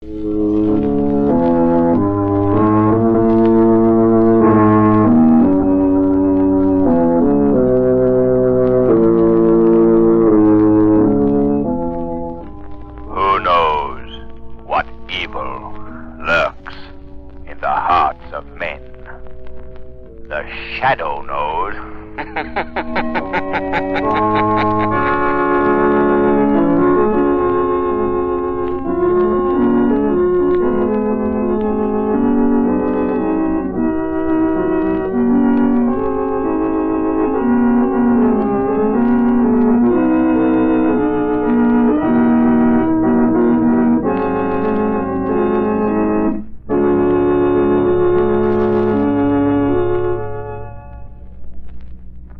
Who knows what evil lurks in the hearts of men? The shadow knows.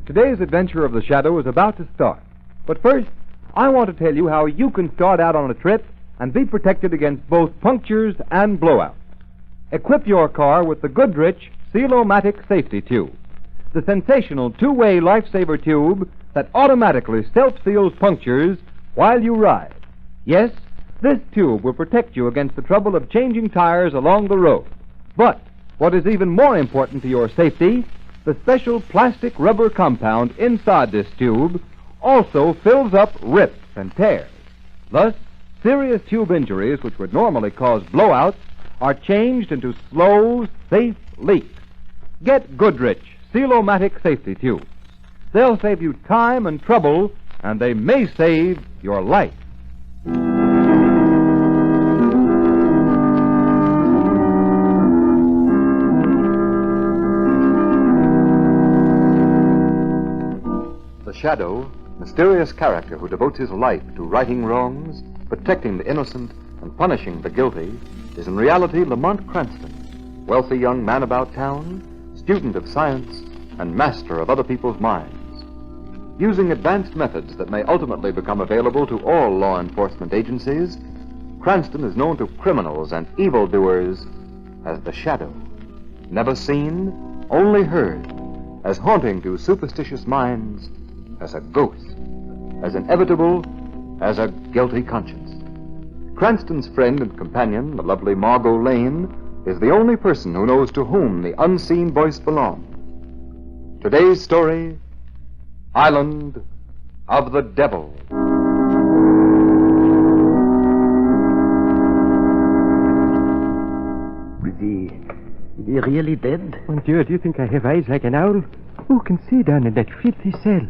Today's adventure of the Shadow is about to start. But first, I want to tell you how you can start out on a trip and be protected against both punctures and blowouts. Equip your car with the Goodrich Seal-O-Matic Safety Tube, the sensational two-way lifesaver tube that automatically self-seals punctures while you ride. Yes, this tube will protect you against the trouble of changing tires along the road. But what is even more important to your safety, the special plastic rubber compound inside this tube also fills up rips and tears. Thus, serious tube injuries which would normally cause blowouts are changed into slow, safe leaks. Get Goodrich Seal-O-Matic Safety Tubes. They'll save you time and trouble, and they may save your life. The Shadow, mysterious character who devotes his life to righting wrongs, protecting the innocent, and punishing the guilty, is in reality Lamont Cranston, wealthy young man about town, student of science, and master of other people's minds. Using advanced methods that may ultimately become available to all law enforcement agencies, Cranston is known to criminals and evildoers as the Shadow. Never seen, only heard, as haunting to superstitious minds, as a ghost, as inevitable as a guilty conscience. Cranston's friend and companion, the lovely Margot Lane, is the only person who knows to whom the unseen voice belongs. Today's story, Island of the Devil. Is he really dead? Mon Dieu, do you think I have eyes like an owl? Who can see down in that filthy cell?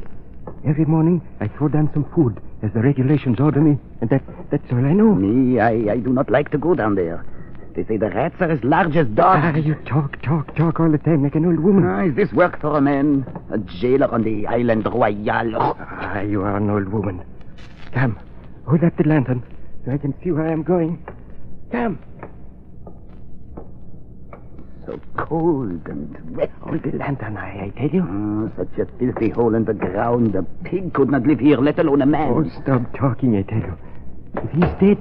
Every morning I throw down some food as the regulations order me, and that's all I know. Me, I do not like to go down there. They say the rats are as large as dogs. You talk all the time like an old woman. Is this work for a man? A jailer on the Island Royale. You are an old woman. Come, hold up the lantern so I can see where I am going. Come. So cold and wet. Hold the lantern, I tell you. Such a filthy hole in the ground. A pig could not live here, let alone a man. Oh, stop talking, I tell you. If he's dead,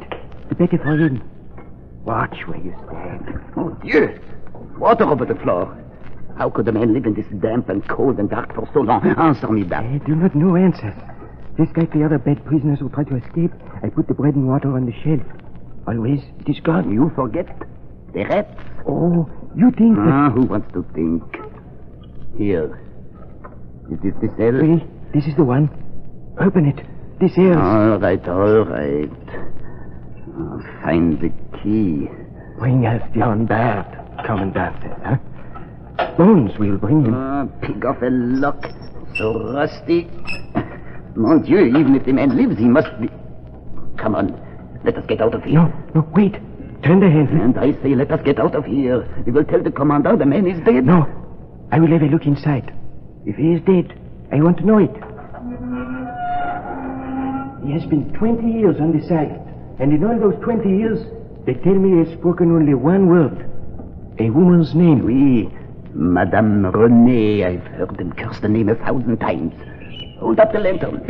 the better for him. Watch where you stand. Oh, Dieu! Water over the floor. How could a man live in this damp and cold and dark for so long? Answer me that. I do not know answers. Just like the other bad prisoners who try to escape, I put the bread and water on the shelf. Always, it is gone. You forget. The rats. Oh, you think that... Who wants to think? Here. Is this the cell? Oui, this is the one. Open it. This is... All right. Find the key. Bring us John Bart, Commandant says, huh? Bones will bring him. Pig of a luck. So rusty. Mon Dieu, even if the man lives, he must be... Come on, let us get out of here. No, wait. Turn the handle. And I say, let us get out of here. We will tell the commander the man is dead. No, I will have a look inside. If he is dead, I want to know it. He has been 20 years on this island. And in all those 20 years, they tell me he has spoken only one word. A woman's name. Oui, Madame Renée. I've heard him curse the name 1,000 times. Hold up the lantern.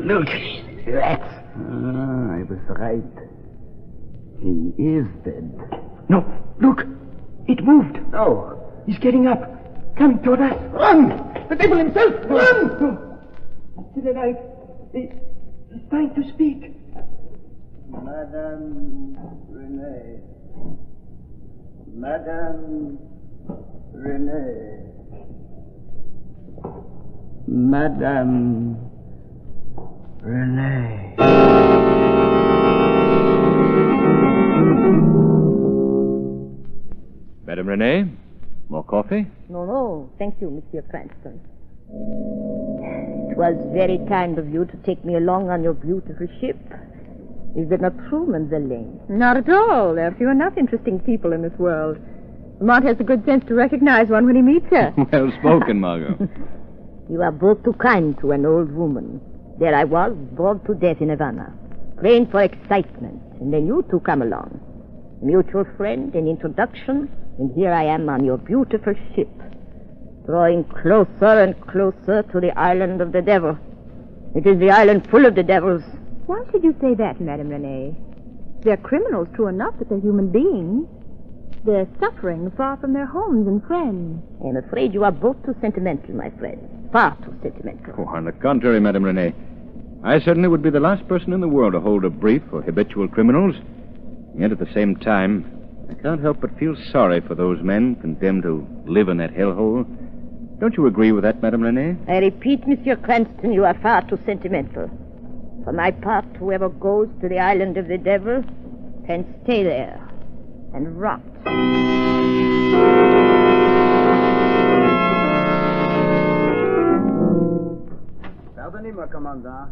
Look. Rats. I was right. He is dead. No, look. It moved. Oh. He's getting up. Come toward us. Run! The devil himself! Run! No. He's still alive. He's trying to speak. Madame Renee. Madame Renee. Madame Renee. Madame Renee, more coffee? No, thank you, Monsieur Cranston. It was very kind of you to take me along on your beautiful ship. Is that not true, Mademoiselle? Not at all. There are few enough interesting people in this world. Lamont has the good sense to recognize one when he meets her. Well spoken, Margot. You are both too kind to an old woman. There I was, bored to death in Havana, praying for excitement, and then you two come along. A mutual friend, an introduction, and here I am on your beautiful ship, drawing closer and closer to the island of the devil. It is the island full of the devils. Why should you say that, Madame Renee? They're criminals, true enough, but they're human beings. They're suffering far from their homes and friends. I'm afraid you are both too sentimental, my friend. Far too sentimental. Oh, on the contrary, Madame Renee. I certainly would be the last person in the world to hold a brief for habitual criminals. Yet at the same time, I can't help but feel sorry for those men condemned to live in that hellhole. Don't you agree with that, Madame Renee? I repeat, Monsieur Cranston, you are far too sentimental. For my part, whoever goes to the island of the devil can stay there and rot. Pardonnez-moi, Commandant.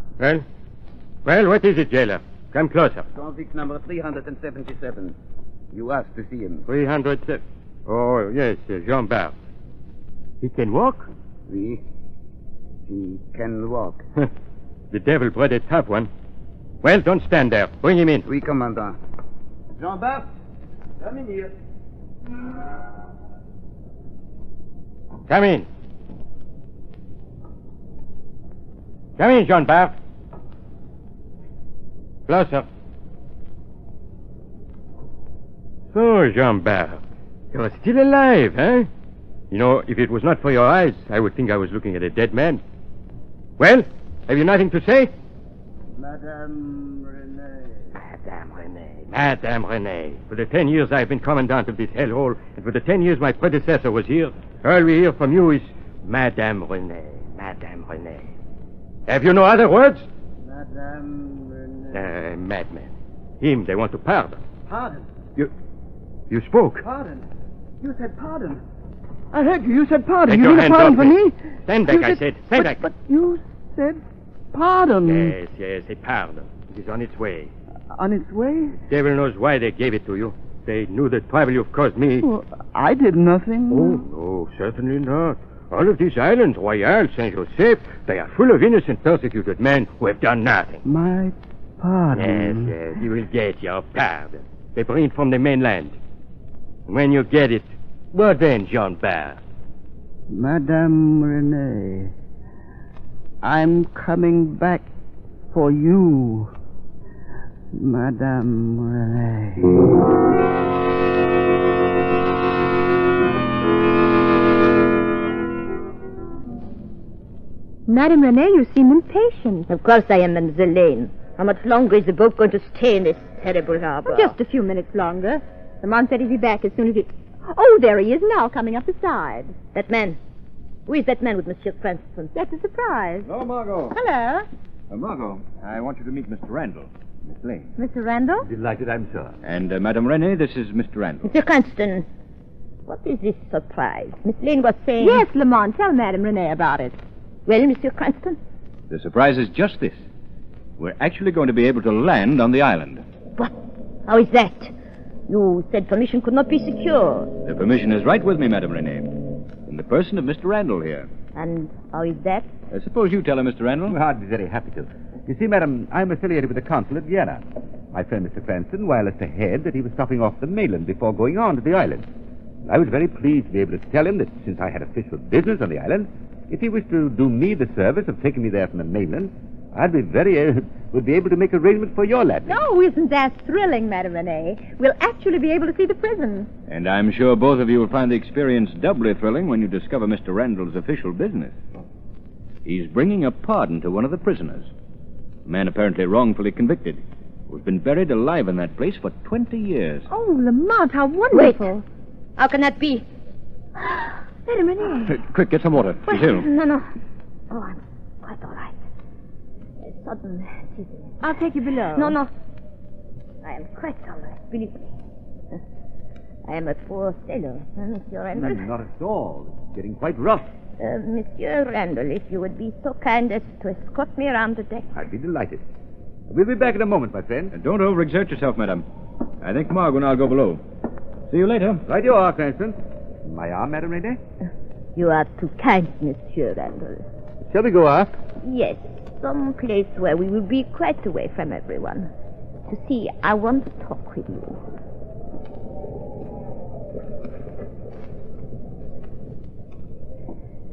Well, what is it, jailer? Come closer. Convict number 377. You asked to see him. 307. Oh, yes, Jean Bart. He can walk? Oui. He can walk. The devil bred a tough one. Well, don't stand there. Bring him in. Oui, Commandant. Jean Bart, come in here. Come in. Come in, Jean Bart. Closer. So, Jean Bart, you're still alive, huh? You know, if it was not for your eyes, I would think I was looking at a dead man. Well, have you nothing to say? Madame Renee. Madame Renee. Madame Renee. For the 10 years I've been commandant of this hellhole, and for the 10 years my predecessor was here, all we hear from you is Madame Renee. Madame Renee. Have you no other words? Madame Renee. Madman. Him they want to pardon. Pardon? You spoke. Pardon? You said pardon. I heard you. You said pardon. Take You your mean a hands pardon off for me. me? Stand back, I said. Stand back. But you said pardon. Yes, a pardon. It is on its way. On its way? Devil knows why they gave it to you. They knew the trouble you've caused me. Well, I did nothing. Oh, no, certainly not. All of these islands, Royal, Saint Joseph, they are full of innocent persecuted men who have done nothing. My pardon. Yes, you will get your pardon. They bring it from the mainland. And when you get it, what then, Jean Bart? Madame Renee, I'm coming back for you. Madame Renee. Madame Renee, you seem impatient. Of course I am, Mademoiselle Lane. How much longer is the boat going to stay in this terrible harbor? Just a few minutes longer. Lamont said he'd be back as soon as he... Oh, there he is now, coming up the side. That man. Who is that man with Monsieur Cranston? That's a surprise. Hello, Margot. Hello. Margot, I want you to meet Mr. Randall. Miss Lane. Mr. Randall? Delighted, I'm sure. And Madame Renee, this is Mr. Randall. Monsieur Cranston, what is this surprise? Miss Lane was saying... Yes, Lamont. Tell Madame Renee about it. Well, Monsieur Cranston? The surprise is just this. We're actually going to be able to land on the island. What? How is that? You said permission could not be secured. The permission is right with me, Madame Renee. In the person of Mr. Randall here. And how is that? Suppose you tell her, Mr. Randall. Well, I'd be very happy to. You see, madam, I'm affiliated with the consul at Vienna. My friend Mr. Cranston wirelessed ahead that he was stopping off the mainland before going on to the island. I was very pleased to be able to tell him that since I had official business on the island, if he wished to do me the service of taking me there from the mainland, I'd be would be able to make arrangements for your landing. Oh, isn't that thrilling, Madame Renee? We'll actually be able to see the prison. And I'm sure both of you will find the experience doubly thrilling when you discover Mr. Randall's official business. He's bringing a pardon to one of the prisoners, a man apparently wrongfully convicted, We've been buried alive in that place for 20 years. Oh, Lamont, how wonderful. Wait. How can that be? Madame Renee. Quick, get some water. She's ill. No. Oh, I'm quite all right. A sudden dizziness. I'll take you below. No. I am quite all right, believe me. I am a poor sailor, Monsieur Randall. Not at all. It's getting quite rough. Monsieur Randall, if you would be so kind as to escort me around the deck. I'd be delighted. We'll be back in a moment, my friend. And don't overexert yourself, madam. I think Margot and I'll go below. See you later. Right you are, Cranston. My arm, Madame Renee? You are too kind, Monsieur Randall. Shall we go aft? Yes, some place where we will be quite away from everyone. You see, I want to talk with you.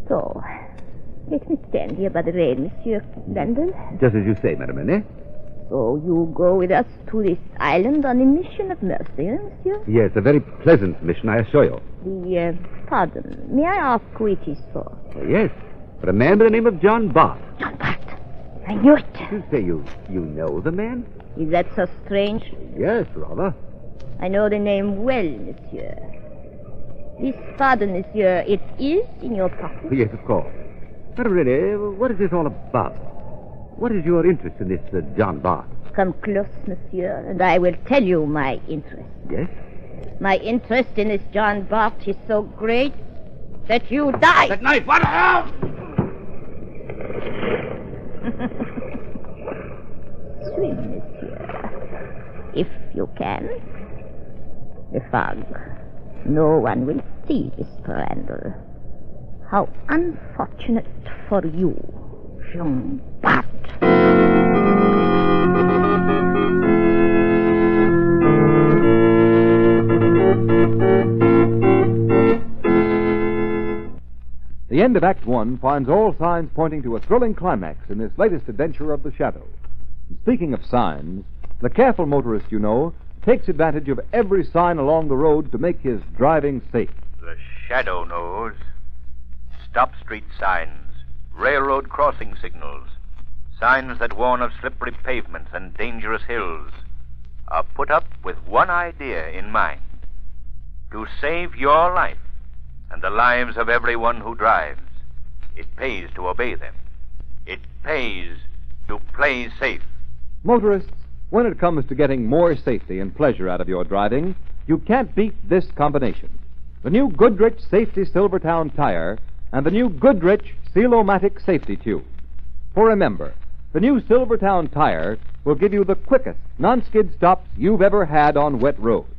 So, let me stand here by the rail, Monsieur Randall. Just as you say, Madame Renee. So you go with us to this island on a mission of mercy, Monsieur? Yes, a very pleasant mission, I assure you. Pardon, may I ask who it is for? Yes, for a man by the name of John Bart. John Bart. I knew it. You say you know the man? Is that so strange? Yes, rather. I know the name well, Monsieur. This pardon, Monsieur, it is in your pocket? Yes, of course. Madame Renee, what is this all about? What is your interest in this John Bart? Come close, Monsieur, and I will tell you my interest. Yes? My interest in this John Bart is so great that you die. That knife! What? Swim, Monsieur, if you can. The fog. No one will see Mr. Randall. How unfortunate for you, Jean Bart. The end of Act One finds all signs pointing to a thrilling climax in this latest adventure of the Shadow. And speaking of signs, the careful motorist, you know, takes advantage of every sign along the road to make his driving safe. The Shadow knows. Stop street signs, railroad crossing signals, signs that warn of slippery pavements and dangerous hills are put up with one idea in mind: to save your life and the lives of everyone who drives. It pays to obey them. It pays to play safe. Motorists, when it comes to getting more safety and pleasure out of your driving, you can't beat this combination: the new Goodrich Safety Silvertown Tire and the new Goodrich Seal-O-Matic Safety Tube. For remember, the new Silvertown Tire will give you the quickest non-skid stops you've ever had on wet roads.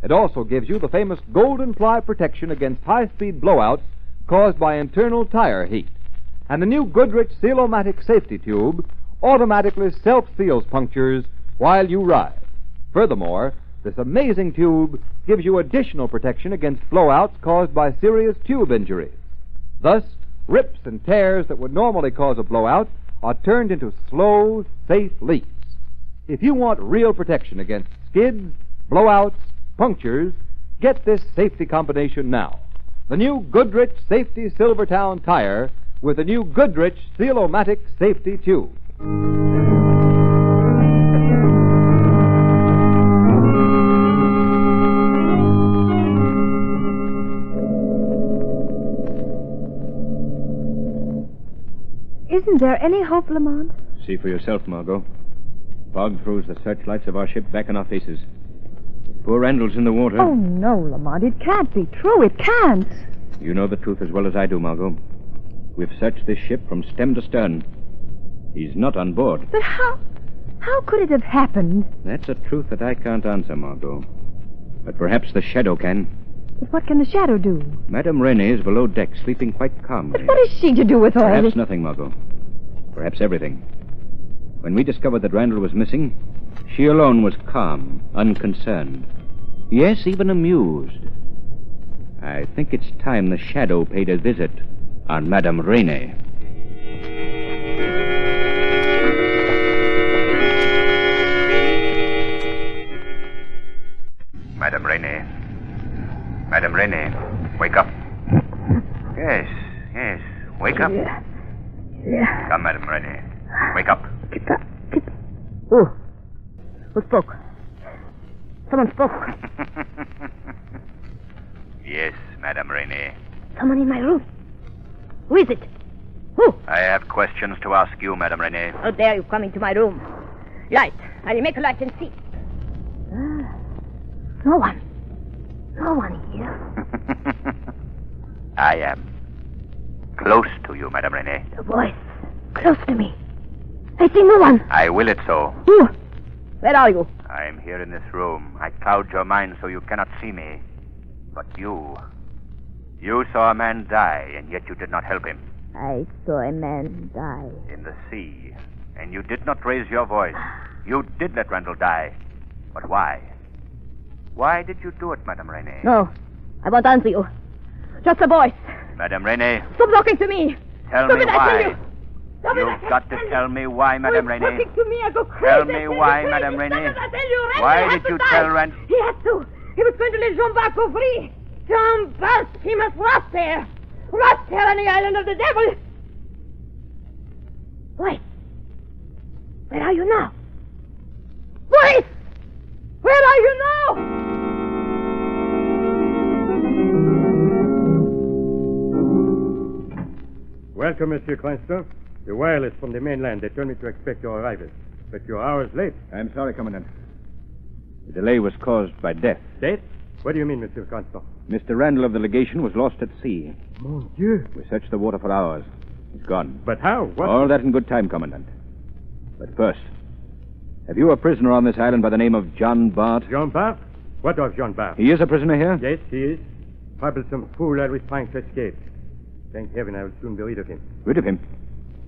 It also gives you the famous golden ply protection against high-speed blowouts caused by internal tire heat. And the new Goodrich Seal-O-Matic Safety Tube automatically self-seals punctures while you ride. Furthermore, this amazing tube gives you additional protection against blowouts caused by serious tube injuries. Thus, rips and tears that would normally cause a blowout are turned into slow, safe leaks. If you want real protection against skids, blowouts, punctures, get this safety combination now: the new Goodrich Safety Silvertown Tire with the new Goodrich Seal-O-Matic Safety Tube. Isn't there any hope, Lamont? See for yourself, Margot. Fog throws the searchlights of our ship back in our faces. Poor Randall's in the water. Oh, no, Lamont. It can't be true. It can't. You know the truth as well as I do, Margot. We've searched this ship from stem to stern. He's not on board. But how could it have happened? That's a truth that I can't answer, Margot. But perhaps the Shadow can. But what can the Shadow do? Madame Renee is below deck, sleeping quite calmly. But what is she to do with all Perhaps this? nothing, Margot. Perhaps everything. When we discovered that Randall was missing, she alone was calm, unconcerned. Yes, even amused. I think it's time the Shadow paid a visit on Madame Renee. Madame Renee. Madame Renee, wake up. Yes. Wake up. Yeah. Come, Madame Renee. Wake up. Oh. Who spoke? Someone spoke. Yes, Madame Rene. Someone in my room. Who is it? Who? I have questions to ask you, Madame Rene. How dare you come into my room? Light. I'll make a light and see. No one. No one here. I am. Close to you, Madame Rene. The voice. Close to me. I see no one. I will it so. Who? Where are you? I am here in this room. I cloud your mind so you cannot see me. But you saw a man die, and yet you did not help him. I saw a man die. In the sea. And you did not raise your voice. You did let Randall die. But why? Why did you do it, Madame Rene? No. I won't answer you. Just a voice. Madame Rene. Stop talking to me. Tell Stop me it, I tell why. you. Stop it, I You've can't got to stand tell it. me why, Madame Who is Rene. talking to me? I go crazy. Tell I me tell you why, crazy. Madame Stop Rene. it, I tell you. Randall Why has did to you die. tell Randall? He has to. He was going to let Jean Bart go free. Jean Bart, he must rot there. Rot there on the island of the devil. Voice. Where are you now? Voice! Where are you now? Welcome, Monsieur Cranston. The wireless from the mainland. They told me to expect your arrival. But you're hours late. I'm sorry, Commandant. The delay was caused by death. Death? What do you mean, Monsieur Cranston? Mr. Randall of the legation was lost at sea. Mon Dieu. We searched the water for hours. He's gone. But how? What? All that in good time, Commandant. But first, have you a prisoner on this island by the name of John Bart? Jean Bart? What of Jean Bart? He is a prisoner here? Yes, he is. Troublesome fool that was trying to escape. Thank heaven I will soon be rid of him. Rid of him?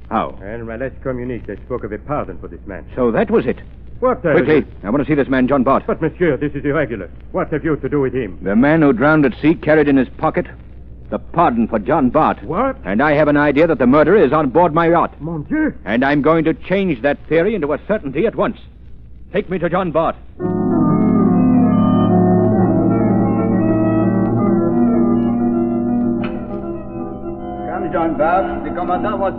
How? And in my last communique, I spoke of a pardon for this man. So that was it. What the... Quickly, I want to see this man, John Bart. But, monsieur, this is irregular. What have you to do with him? The man who drowned at sea carried in his pocket the pardon for John Bart. What? And I have an idea that the murderer is on board my yacht. Mon Dieu. And I'm going to change that theory into a certainty at once. Take me to John Bart. Come, John Bart. The commandant was...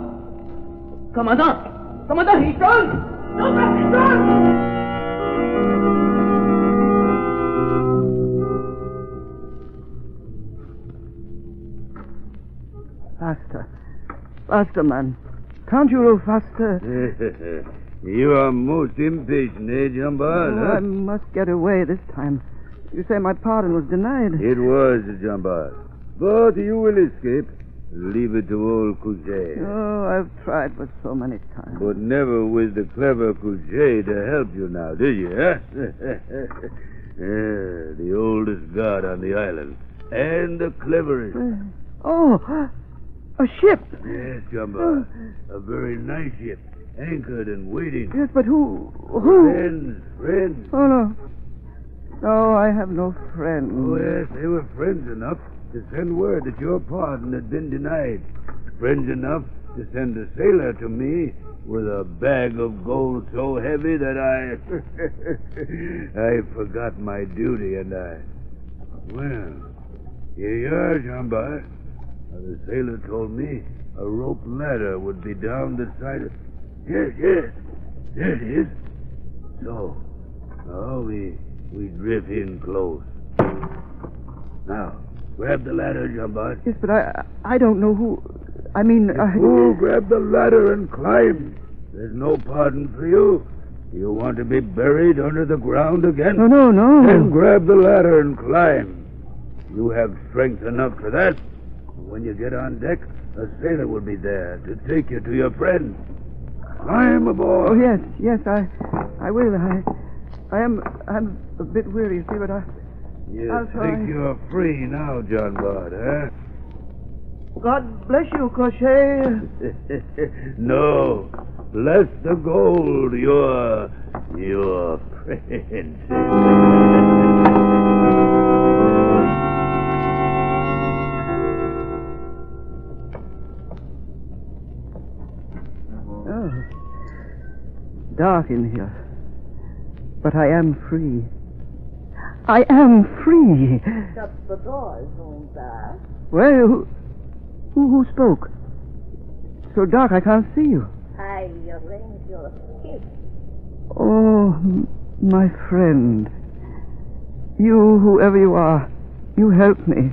Commandant! Commandant, he's gone! No, he's gone! Faster. Faster, man. Can't you row faster? You are most impatient, eh, John Bart? I must get away this time. You say my pardon was denied. It was, John Bart. But you will escape. Leave it to old Couchet. Oh, I've tried for so many times. But never with the clever Couchet to help you now, did you, huh? The oldest guard on the island. And the cleverest. Oh, a ship. Yes, John Bart. A very nice ship. Anchored and waiting. Yes, but who? Friends. Oh, no. No, I have no friends. Oh, yes, they were friends enough to send word that your pardon had been denied. Friends enough to send a sailor to me with a bag of gold so heavy that I forgot my duty, and well, here you are, Jean Bart. The sailor told me a rope ladder would be down the side of... Yes, there it is. So, we drift in close. Now, grab the ladder, Jean Bart. Yes, but I don't know who... I mean, Grab the ladder and climb. There's no pardon for you. You want to be buried under the ground again? No. Then grab the ladder and climb. You have strength enough for that. When you get on deck, a sailor will be there to take you to your friend. Climb aboard. Oh, yes, I will. I'm a bit weary, you see, but You I'll try. think you're free now, John Bart, huh? God bless you, Crochet. No. Bless the gold, your friend. Oh. Dark in here. But I am free. I am free. Shut the door, Jean Bart. Well, who spoke? So dark I can't see you. I arrange your escape. Oh, My friend. You, whoever you are, you help me.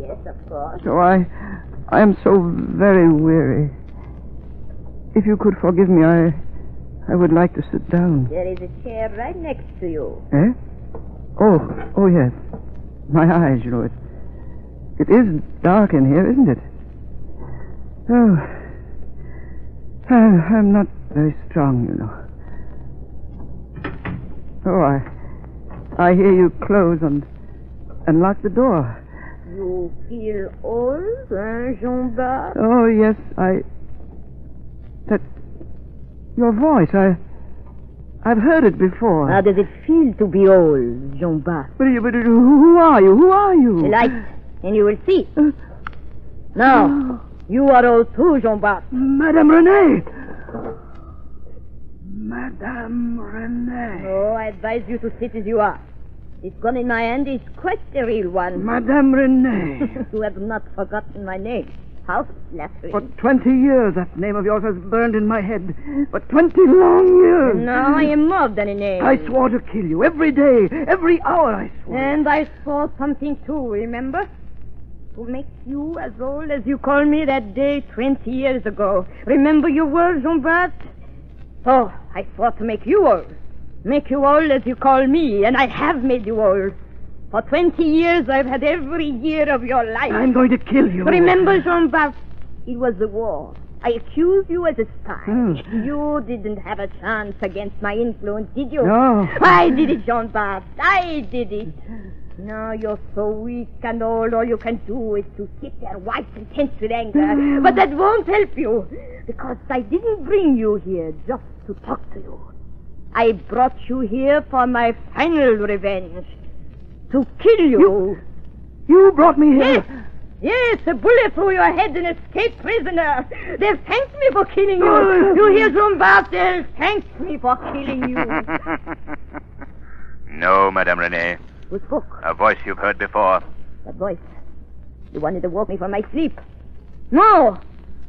Yes, of course. So I am so very weary. If you could forgive me, I would like to sit down. There is a chair right next to you. Eh? Oh, yes. My eyes, you know, it is dark in here, isn't it? Oh, I'm not very strong, you know. Oh, I hear you close and lock the door. You feel old, Jean-Baptiste? Oh, yes, that... Your voice, I've heard it before. How does it feel to be old, Jean-Baptiste? But who are you? Who are you? The light, and you will see. Now, you are old too, Jean-Baptiste. Madame Renee! Madame Renee. Oh, I advise you to sit as you are. This gun in my hand is quite a real one. Madame Renee. You have not forgotten my name. How flattering. For 20 years, that name of yours has burned in my head. For 20 long years. Now I am more than a name. I swore to kill you every day, every hour I swore. And I swore something too, remember? To make you as old as you called me that day 20 years ago. Remember your words, Jean-Baptiste? Oh, I swore to make you old. Make you old as you call me, and I have made you old. For 20 years, I've had every year of your life. I'm going to kill you. Remember, Jean-Baptiste, it was the war. I accused you as a spy. You didn't have a chance against my influence, did you? No. I did it, Jean-Baptiste. I did it. Now you're so weak and old, all you can do is to sit there white and tense with anger. But that won't help you, because I didn't bring you here just to talk to you. I brought you here for my final revenge. To kill you. You brought me here? Yes, a bullet through your head, an escaped prisoner. They've thanked me for killing you. You hear, Jean-Baptiste? They've thanked me for killing you. No, Madame Renee. Who spoke? A voice you've heard before. That voice. The one that awoke me from my sleep. No,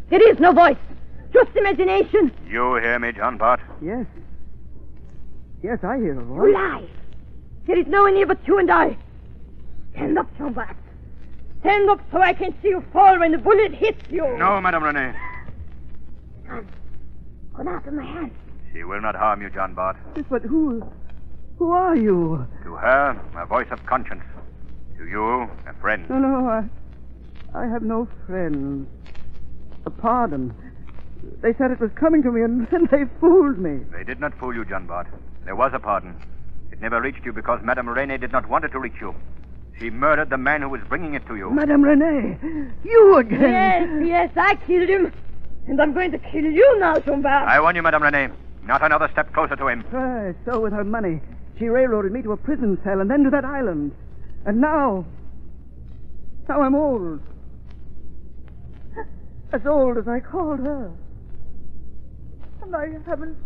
there is no voice. Just imagination. You hear me, John Bart? Yes. Yes, I hear a voice. You lie. There is no one here but you and I. Stand up, Jean-Baptiste. Stand up so I can see you fall when the bullet hits you. No, Madame Renee. Come out of my hand. She will not harm you, John Bart. Yes, but who are you? To her, a voice of conscience. To you, a friend. No, I have no friends. A pardon. They said it was coming to me, and then they fooled me. They did not fool you, John Bart. There was a pardon. It never reached you because Madame Renee did not want it to reach you. She murdered the man who was bringing it to you. Madame Renee, you again. Yes, I killed him. And I'm going to kill you now, Jean-Baptiste. I warn you, Madame Renee. Not another step closer to him. Right, so with her money, she railroaded me to a prison cell and then to that island. And now I'm old. As old as I called her. And I haven't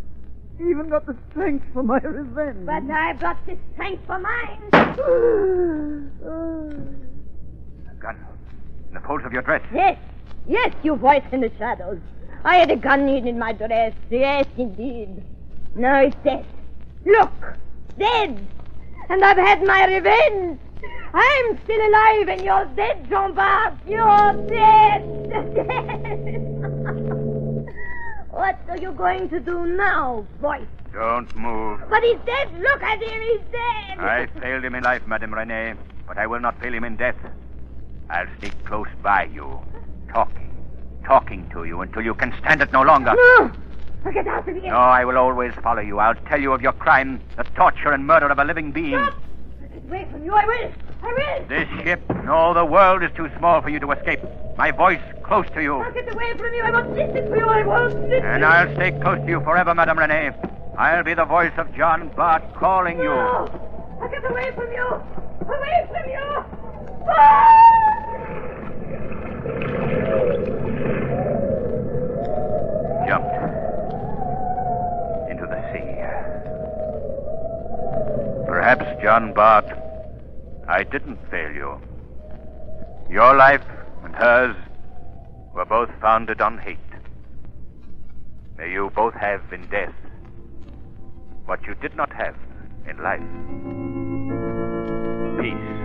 even got the strength for my revenge. But I've got the strength for mine. A gun. In the folds of your dress. Yes, you voice in the shadows. I had a gun hidden in my dress. Yes, indeed. Now it's dead. Look, dead. And I've had my revenge. I'm still alive and you're dead, Jean-Baptiste. You're dead. What are you going to do now, voice? Don't move. But he's dead. Look at him. He's dead. I failed him in life, Madame Renee, but I will not fail him in death. I'll sneak close by you, talking to you until you can stand it no longer. No. Get out of here. No, I will always follow you. I'll tell you of your crime, the torture and murder of a living being. Stop. Get away from you. I will. This ship, no, the world is too small for you to escape. My voice close to you. I'll get away from you. I won't listen to you. I won't listen. And I'll stay close to you forever, Madame Renee. I'll be the voice of John Bart calling you. No. I'll get away from you. Away from you. Jumped into the sea. Perhaps, John Bart, I didn't fail you. Your life and hers were both founded on hate. May you both have in death what you did not have in life. Peace.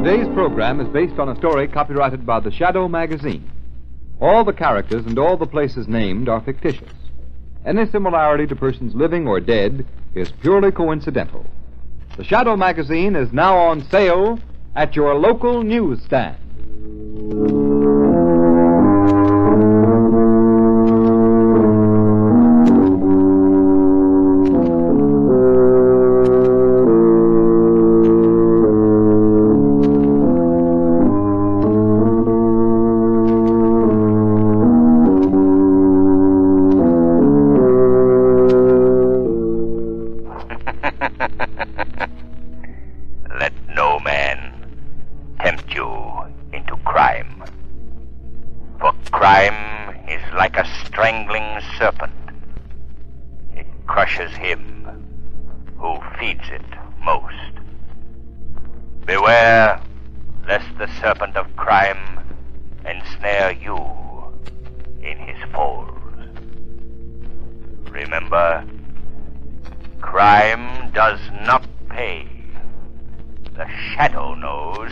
Today's program is based on a story copyrighted by the Shadow magazine. All the characters and all the places named are fictitious. Any similarity to persons living or dead is purely coincidental. The Shadow magazine is now on sale at your local newsstand. Let no man tempt you into crime. For crime is like a strangling serpent. It crushes him who feeds it most. Beware lest the serpent of crime ensnare you in his folds. Remember, crime does not pay. The Shadow knows.